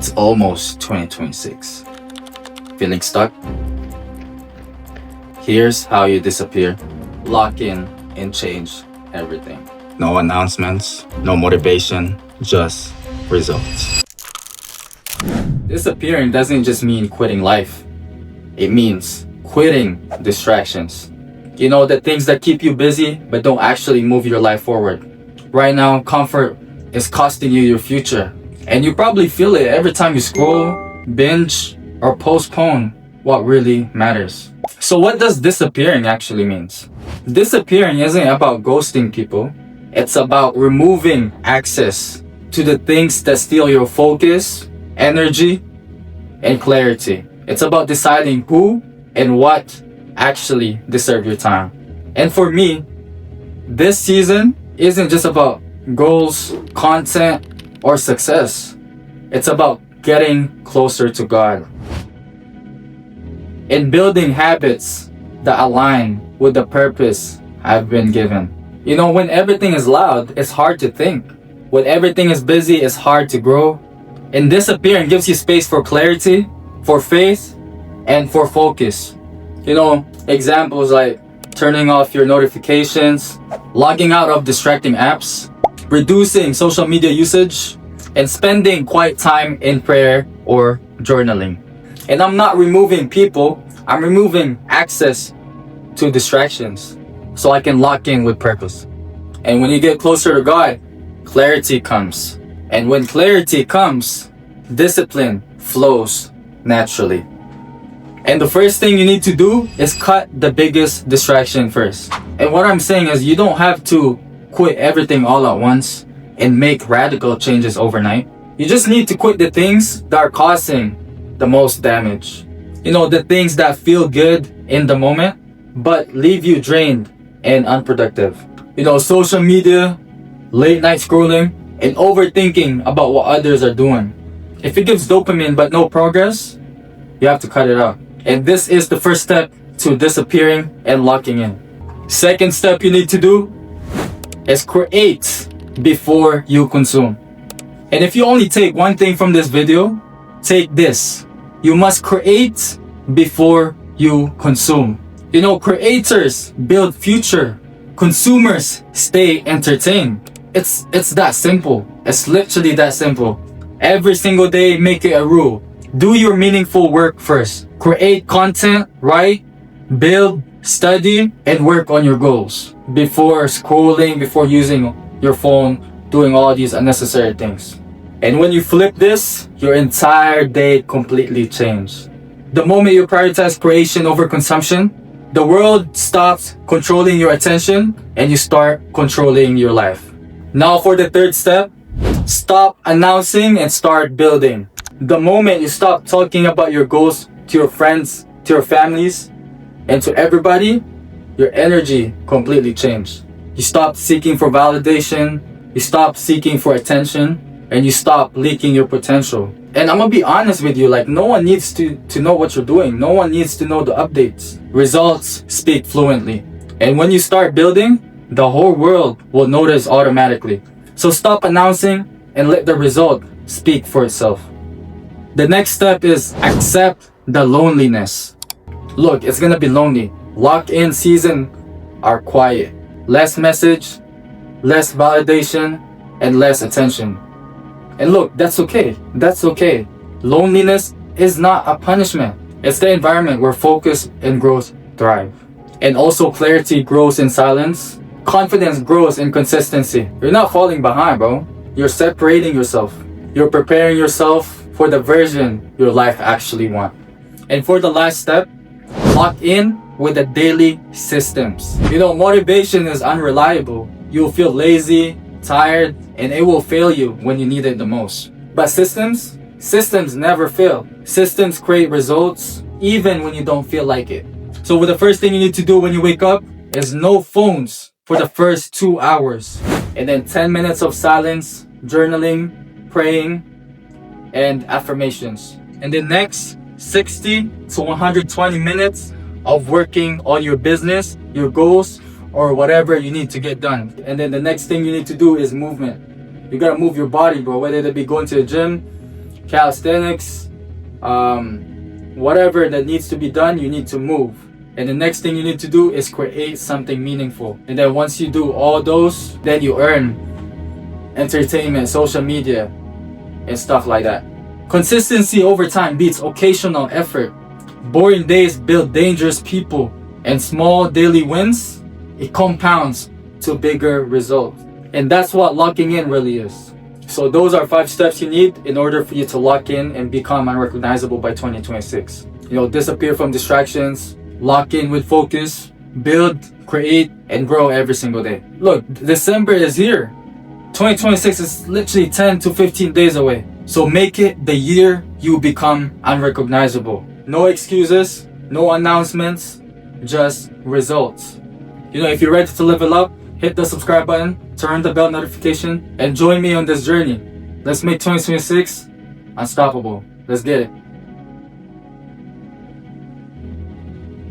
It's almost 2026. Feeling stuck? Here's how you disappear. Lock in and change everything. No announcements, no motivation, just results. Disappearing doesn't just mean quitting life. It means quitting distractions. You know, the things that keep you busy but don't actually move your life forward. Right now, comfort is costing you your future. And you probably feel it every time you scroll, binge, or postpone what really matters. So what does disappearing actually means? Disappearing isn't about ghosting people. It's about removing access to the things that steal your focus, energy, and clarity. It's about deciding who and what actually deserve your time. And for me, this season isn't just about goals, content, or success. It's about getting closer to God and building habits that align with the purpose I've been given. You know, when everything is loud, it's hard to think. When everything is busy, it's hard to grow. And disappearing gives you space for clarity, for faith, and for focus. You know, examples like turning off your notifications, logging out of distracting apps, reducing social media usage, and spending quiet time in prayer or journaling. And I'm not removing people, I'm removing access to distractions so I can lock in with purpose. And when you get closer to God, clarity comes. And when clarity comes, discipline flows naturally. And the first thing you need to do is cut the biggest distraction first. And what I'm saying is you don't have to quit everything all at once and make radical changes overnight. You just need to quit the things that are causing the most damage. You know, the things that feel good in the moment, but leave you drained and unproductive. You know, social media, late night scrolling, and overthinking about what others are doing. If it gives dopamine but no progress, you have to cut it out. And this is the first step to disappearing and locking in. Second step you need to do is create before you consume. And if you only take one thing from this video, take this. You must create before you consume. You know, creators build future. Consumers stay entertained. It's that simple. It's literally that simple. Every single day, make it a rule. Do your meaningful work first. Create content, write, build, study, and work on your goals before scrolling, before using your phone, doing all these unnecessary things. And when you flip this, your entire day completely changes. The moment you prioritize creation over consumption, the world stops controlling your attention and you start controlling your life. Now for the third step, stop announcing and start building. The moment you stop talking about your goals to your friends, to your families, and to everybody, your energy completely changes. You stop seeking for validation, you stop seeking for attention, and you stop leaking your potential. And I'm gonna be honest with you, like no one needs to know what you're doing. No one needs to know the updates. Results speak fluently. And when you start building, the whole world will notice automatically. So stop announcing and let the result speak for itself. The next step is accept the loneliness. Look, it's gonna be lonely. Lock-in season are quiet. Less message, less validation, and less attention. And look, that's okay. That's okay. Loneliness is not a punishment. It's the environment where focus and growth thrive. And also clarity grows in silence. Confidence grows in consistency. You're not falling behind, bro. You're separating yourself. You're preparing yourself for the version your life actually wants. And for the last step, lock in with the daily systems. You know, motivation is unreliable. You'll feel lazy, tired, and it will fail you when you need it the most. But systems never fail. Systems create results even when you don't feel like it. So the first thing you need to do when you wake up is no phones for the first 2 hours. And then 10 minutes of silence, journaling, praying, and affirmations. And the next 60 to 120 minutes of working on your business, your goals, or whatever you need to get done. And then the next thing you need to do is movement. You gotta move your body, bro, whether it be going to the gym, calisthenics, whatever that needs to be done, you need to move. And the next thing you need to do is create something meaningful. And then once you do all those, then you earn entertainment, social media, and stuff like that. Consistency over time beats occasional effort. Boring days build dangerous people, and small daily wins, it compounds to bigger results. And that's what locking in really is. So those are 5 steps you need in order for you to lock in and become unrecognizable by 2026. Disappear from distractions, lock in with focus, build, create, and grow every single day. Look, December is here. 2026 is literally 10 to 15 days away. So make it the year you become unrecognizable. No excuses, no announcements, just results. If you're ready to level up, hit the subscribe button, turn the bell notification, and join me on this journey. Let's make 2026 unstoppable. Let's get it.